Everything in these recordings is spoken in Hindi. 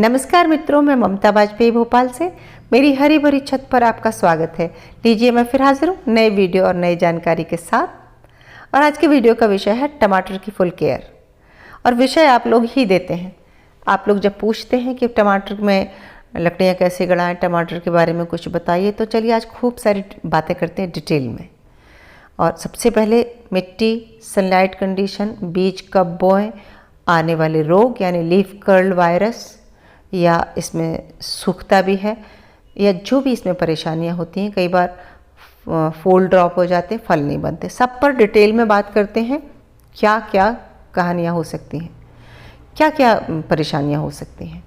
नमस्कार मित्रों, मैं ममता वाजपेयी भोपाल से मेरी हरी भरी छत पर आपका स्वागत है। लीजिए, मैं फिर हाजिर हूँ नए वीडियो और नई जानकारी के साथ। और आज के वीडियो का विषय है टमाटर की फुल केयर। और विषय आप लोग ही देते हैं। आप लोग जब पूछते हैं कि टमाटर में लकड़ियाँ कैसे गड़ाएं, टमाटर के बारे में कुछ बताइए, तो चलिए आज खूब सारी बातें करते हैं डिटेल में। और सबसे पहले मिट्टी, सनलाइट कंडीशन, बीज कब बोएं, आने वाले रोग यानी लीफ कर्ल वायरस या इसमें सूखता भी है, या जो भी इसमें परेशानियां होती हैं, कई बार फूल ड्रॉप हो जाते हैं, फल नहीं बनते, सब पर डिटेल में बात करते हैं। क्या क्या कहानियां हो सकती हैं, क्या क्या परेशानियां हो सकती हैं।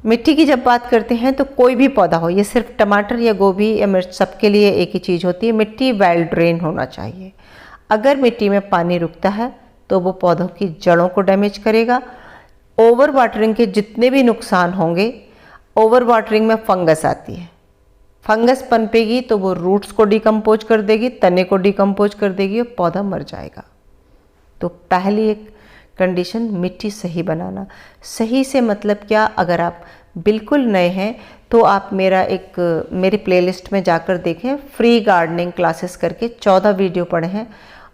मिट्टी की जब बात करते हैं तो कोई भी पौधा हो, ये सिर्फ टमाटर या गोभी या मिर्च, सबके लिए एक ही चीज़ होती है, मिट्टी वेल ड्रेन होना चाहिए। अगर मिट्टी में पानी रुकता है तो वो पौधों की जड़ों को डैमेज करेगा। ओवर वाटरिंग के जितने भी नुकसान होंगे, ओवर वाटरिंग में फंगस आती है, फंगस पनपेगी तो वो रूट्स को डिकम्पोज कर देगी, तने को डिकम्पोज कर देगी और पौधा मर जाएगा। तो पहली एक कंडीशन, मिट्टी सही बनाना। सही से मतलब क्या, अगर आप बिल्कुल नए हैं तो आप मेरी प्लेलिस्ट में जाकर देखें, फ्री गार्डनिंग क्लासेस करके 14 वीडियो पढ़े हैं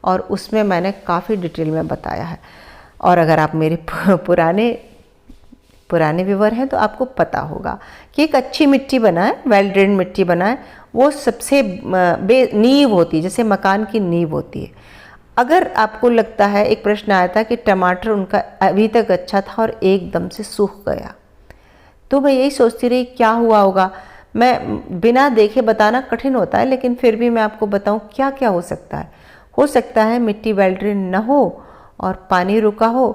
और उसमें मैंने काफ़ी डिटेल में बताया है। और अगर आप मेरे पुराने व्यूवर हैं तो आपको पता होगा कि एक अच्छी मिट्टी बनाए, वेल ड्रेन्ड मिट्टी बनाए, वो सबसे नींव होती है, जैसे मकान की नींव होती है। अगर आपको लगता है, एक प्रश्न आया था कि टमाटर उनका अभी तक अच्छा था और एकदम से सूख गया, तो मैं यही सोचती रही क्या हुआ होगा। मैं बिना देखे बताना कठिन होता है, लेकिन फिर भी मैं आपको बताऊं क्या क्या हो सकता है। हो सकता है मिट्टी वेल ड्रेन न हो और पानी रुका हो,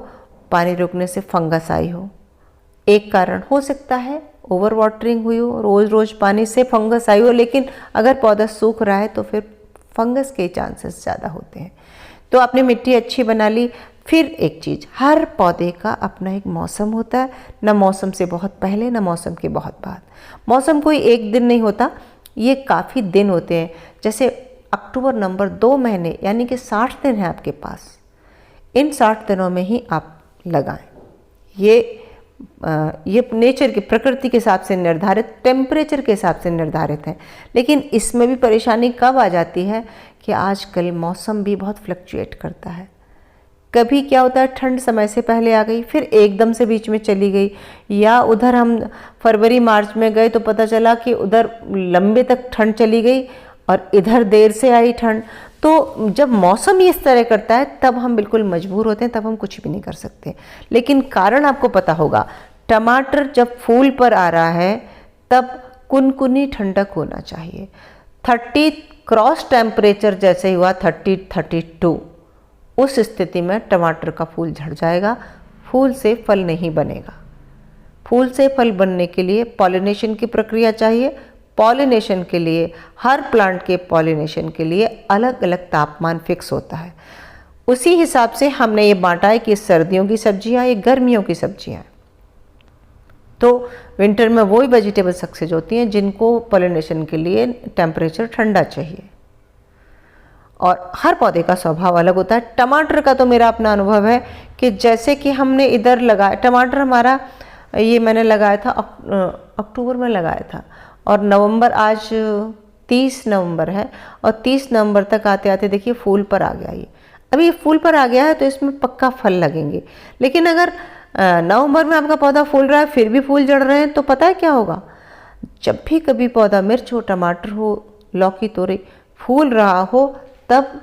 पानी रुकने से फंगस आई हो, एक कारण हो सकता है। ओवर वाटरिंग हुई हो, रोज़ रोज़ पानी से फंगस आई हो, लेकिन अगर पौधा सूख रहा है तो फिर फंगस के चांसेस ज़्यादा होते हैं। तो आपने मिट्टी अच्छी बना ली। फिर एक चीज़, हर पौधे का अपना एक मौसम होता है, न मौसम से बहुत पहले न मौसम के बहुत बाद। मौसम कोई एक दिन नहीं होता, ये काफ़ी दिन होते हैं। जैसे अक्टूबर, नवंबर, 2 महीने यानी कि 60 दिन है आपके पास। इन 60 दिनों में ही आप लगाएं। ये नेचर की, प्रकृति के हिसाब से निर्धारित, टेम्परेचर के हिसाब से निर्धारित है। लेकिन इसमें भी परेशानी कब आ जाती है कि आजकल मौसम भी बहुत फ्लक्चुएट करता है। कभी क्या होता है, ठंड समय से पहले आ गई, फिर एकदम से बीच में चली गई, या उधर हम फरवरी मार्च में गए तो पता चला कि उधर लंबे तक ठंड चली गई और इधर देर से आई ठंड। तो जब मौसम इस तरह करता है तब हम बिल्कुल मजबूर होते हैं, तब हम कुछ भी नहीं कर सकते। लेकिन कारण आपको पता होगा, टमाटर जब फूल पर आ रहा है तब कुनकुनी ठंडक होना चाहिए। 30 क्रॉस टेम्परेचर जैसे हुआ 30-32, उस स्थिति में टमाटर का फूल झड़ जाएगा, फूल से फल नहीं बनेगा। फूल से फल बनने के लिए पॉलिनेशन की प्रक्रिया चाहिए। पॉलिनेशन के लिए, हर प्लांट के पॉलिनेशन के लिए अलग अलग तापमान फिक्स होता है। उसी हिसाब से हमने ये बांटा है कि सर्दियों की सब्जियां, ये गर्मियों की सब्जियां। तो विंटर में वही वेजिटेबल सक्सेस होती हैं जिनको पॉलिनेशन के लिए टेम्परेचर ठंडा चाहिए। और हर पौधे का स्वभाव अलग होता है। टमाटर का तो मेरा अपना अनुभव है कि जैसे कि हमने इधर लगाया टमाटर, हमारा ये मैंने लगाया था अक्टूबर में लगाया था, और नवंबर, आज 30 नवंबर है, और 30 नवंबर तक आते आते देखिए फूल पर आ गया। ये अभी फूल पर आ गया है तो इसमें पक्का फल लगेंगे। लेकिन अगर नवंबर में आपका पौधा फूल रहा है फिर भी फूल जड़ रहे हैं, तो पता है क्या होगा। जब भी कभी पौधा, मिर्च हो, टमाटर हो, लौकी, तोरई, फूल रहा हो, तब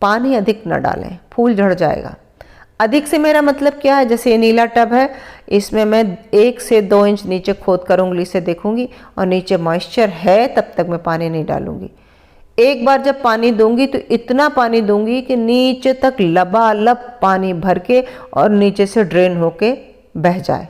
पानी अधिक न डालें, फूल झड़ जाएगा। अधिक से मेरा मतलब क्या है, जैसे ये नीला टब है, इसमें मैं 1 से 2 इंच नीचे खोद कर उंगली से देखूंगी और नीचे मॉइस्चर है तब तक मैं पानी नहीं डालूंगी। एक बार जब पानी दूंगी तो इतना पानी दूंगी कि नीचे तक लबालब पानी भर के और नीचे से ड्रेन होके बह जाए।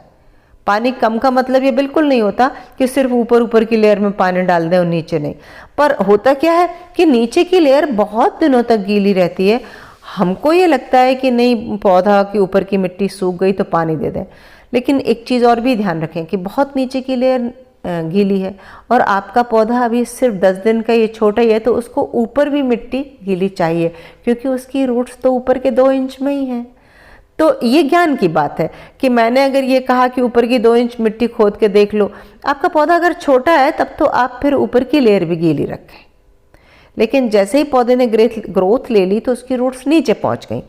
पानी कम का मतलब ये बिल्कुल नहीं होता कि सिर्फ ऊपर ऊपर की लेयर में पानी डाल दें और नीचे नहीं। पर होता क्या है कि नीचे की लेयर बहुत दिनों तक गीली रहती है। हमको ये लगता है कि नहीं, पौधा के ऊपर की मिट्टी सूख गई तो पानी दे दें, लेकिन एक चीज़ और भी ध्यान रखें कि बहुत नीचे की लेयर गीली है और आपका पौधा अभी सिर्फ 10 दिन का, ये छोटा ही है, तो उसको ऊपर भी मिट्टी गीली चाहिए, क्योंकि उसकी रूट्स तो ऊपर के 2 इंच में ही हैं। तो ये ज्ञान की बात है कि मैंने अगर ये कहा कि ऊपर की 2 इंच मिट्टी खोद के देख लो, आपका पौधा अगर छोटा है तब तो आप फिर ऊपर की लेयर भी गीली रखें, लेकिन जैसे ही पौधे ने ग्रोथ ले ली तो उसकी रूट्स नीचे पहुंच गई।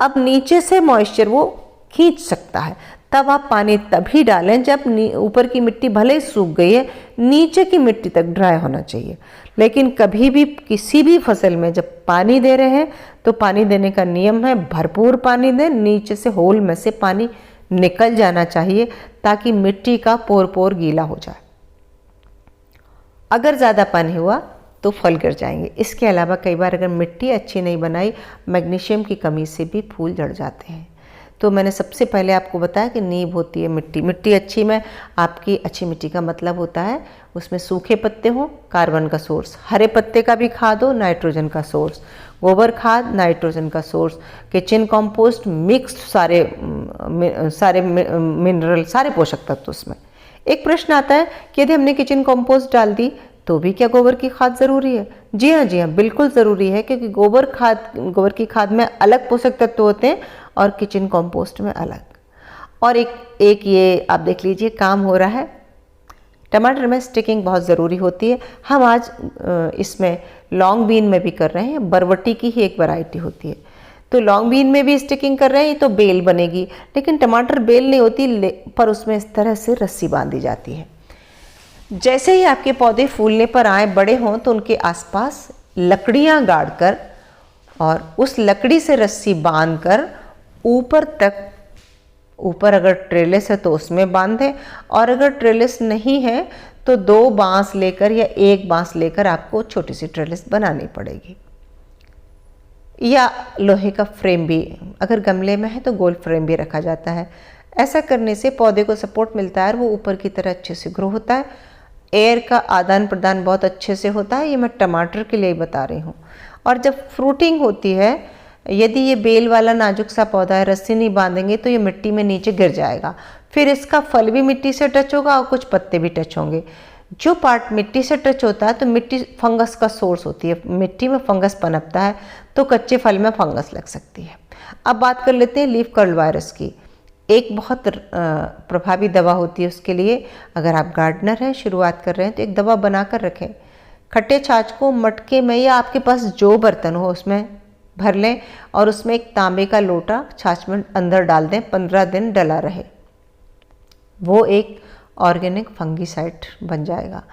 अब नीचे से मॉइस्चर वो खींच सकता है, तब आप पानी तभी डालें जब ऊपर की मिट्टी भले ही सूख गई है, नीचे की मिट्टी तक ड्राई होना चाहिए। लेकिन कभी भी किसी भी फसल में जब पानी दे रहे हैं तो पानी देने का नियम है भरपूर पानी दें, नीचे से होल में से पानी निकल जाना चाहिए ताकि मिट्टी का पोर पोर गीला हो जाए। अगर ज़्यादा पानी हुआ तो फल गिर जाएंगे। इसके अलावा कई बार अगर मिट्टी अच्छी नहीं बनाई, मैग्नीशियम की कमी से भी फूल झड़ जाते हैं। तो मैंने सबसे पहले आपको बताया कि नींव होती है मिट्टी। मिट्टी अच्छी में आपकी अच्छी मिट्टी का मतलब होता है उसमें सूखे पत्ते हों, कार्बन का सोर्स, हरे पत्ते का भी खाद हो, नाइट्रोजन का सोर्स, गोबर खाद नाइट्रोजन का सोर्स, किचन कंपोस्ट मिक्स, सारे मिनरल, सारे पोषक तत्व उसमें। एक प्रश्न आता है कि यदि हमने किचन कंपोस्ट डाल दी तो भी क्या गोबर की खाद ज़रूरी है? जी हाँ, बिल्कुल ज़रूरी है, क्योंकि गोबर की खाद में अलग पोषक तत्व होते हैं और किचन कंपोस्ट में अलग। और एक ये आप देख लीजिए काम हो रहा है, टमाटर में स्टिकिंग बहुत ज़रूरी होती है। हम आज इसमें लॉन्ग बीन में भी कर रहे हैं, बरबटी की ही एक वैरायटी होती है, तो लॉन्ग बीन में भी स्टिकिंग कर रहे हैं, तो बेल बनेगी। लेकिन टमाटर बेल नहीं होती, पर उसमें इस तरह से रस्सी बांधी जाती है। जैसे ही आपके पौधे फूलने पर आए, बड़े हों, तो उनके आसपास लकड़ियां गाड़कर और उस लकड़ी से रस्सी बांधकर ऊपर अगर ट्रेलिस है तो उसमें बांधें, और अगर ट्रेलिस नहीं है तो 2 बांस लेकर या 1 बांस लेकर आपको छोटी सी ट्रेलिस बनानी पड़ेगी। या लोहे का फ्रेम भी, अगर गमले में है तो गोल फ्रेम भी रखा जाता है। ऐसा करने से पौधे को सपोर्ट मिलता है और वो ऊपर की तरह अच्छे से ग्रो होता है। एयर का आदान प्रदान बहुत अच्छे से होता है। ये मैं टमाटर के लिए बता रही हूँ। और जब फ्रूटिंग होती है, यदि ये बेल वाला नाजुक सा पौधा है, रस्सी नहीं बांधेंगे तो ये मिट्टी में नीचे गिर जाएगा, फिर इसका फल भी मिट्टी से टच होगा और कुछ पत्ते भी टच होंगे। जो पार्ट मिट्टी से टच होता है तो मिट्टी फंगस का सोर्स होती है, मिट्टी में फंगस पनपता है, तो कच्चे फल में फंगस लग सकती है। अब बात कर लेते हैं लीफ कर्ल वायरस की। एक बहुत प्रभावी दवा होती है उसके लिए। अगर आप गार्डनर हैं, शुरुआत कर रहे हैं, तो एक दवा बना कर रखें। खट्टे छाछ को मटके में या आपके पास जो बर्तन हो उसमें भर लें और उसमें एक तांबे का लोटा छाछ में अंदर डाल दें, 15 दिन डला रहे। वो एक ऑर्गेनिक फंगीसाइड बन जाएगा।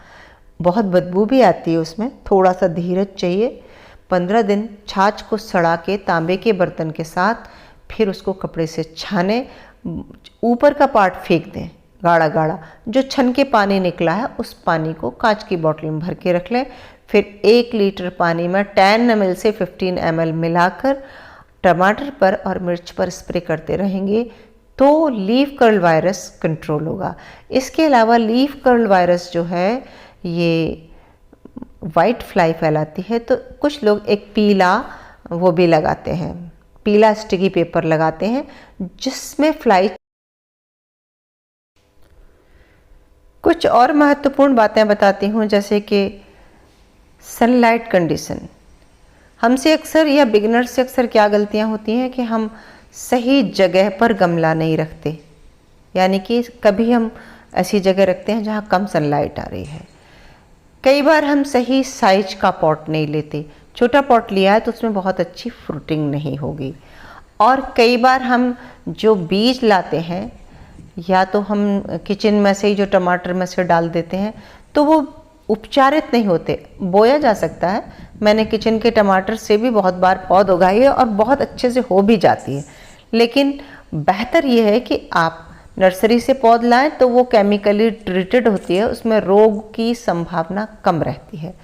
बहुत बदबू भी आती है उसमें, थोड़ा सा धीरज चाहिए। 15 दिन छाछ को सड़ा के तांबे के बर्तन के साथ फिर उसको कपड़े से छाने, ऊपर का पार्ट फेंक दें गाढ़ा गाढ़ा, जो छन के पानी निकला है उस पानी को कांच की बोतल में भर के रख लें। फिर 1 लीटर पानी में 10 ml से 15 ml मिलाकर टमाटर पर और मिर्च पर स्प्रे करते रहेंगे तो लीफ कर्ल वायरस कंट्रोल होगा। इसके अलावा लीफ कर्ल वायरस जो है ये वाइट फ्लाई फैलाती है, तो कुछ लोग एक पीला वो भी लगाते हैं, पीला स्टिकी पेपर लगाते हैं जिसमें फ्लाई। कुछ और महत्वपूर्ण बातें बताती हूँ, जैसे कि सनलाइट कंडीशन। हमसे अक्सर या बिगिनर से अक्सर क्या गलतियाँ होती हैं कि हम सही जगह पर गमला नहीं रखते, यानी कि कभी हम ऐसी जगह रखते हैं जहाँ कम सनलाइट आ रही है। कई बार हम सही साइज का पॉट नहीं लेते, छोटा पॉट लिया है तो उसमें बहुत अच्छी फ्रूटिंग नहीं होगी। और कई बार हम जो बीज लाते हैं या तो हम किचन में से ही जो टमाटर में से डाल देते हैं तो वो उपचारित नहीं होते। बोया जा सकता है, मैंने किचन के टमाटर से भी बहुत बार पौध उगाई है और बहुत अच्छे से हो भी जाती है, लेकिन बेहतर ये है कि आप नर्सरी से पौध लाएं तो वो केमिकली ट्रीटेड होती है, उसमें रोग की संभावना कम रहती है।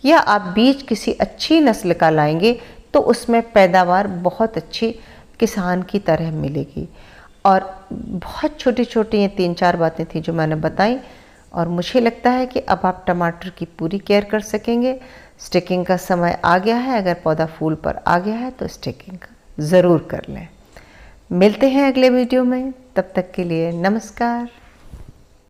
या आप बीज किसी अच्छी नस्ल का लाएंगे तो उसमें पैदावार बहुत अच्छी किसान की तरह मिलेगी। और बहुत छोटी छोटी ये 3-4 बातें थी जो मैंने बताई, और मुझे लगता है कि अब आप टमाटर की पूरी केयर कर सकेंगे। स्टिकिंग का समय आ गया है, अगर पौधा फूल पर आ गया है तो स्टिकिंग ज़रूर कर लें। मिलते हैं अगले वीडियो में, तब तक के लिए नमस्कार।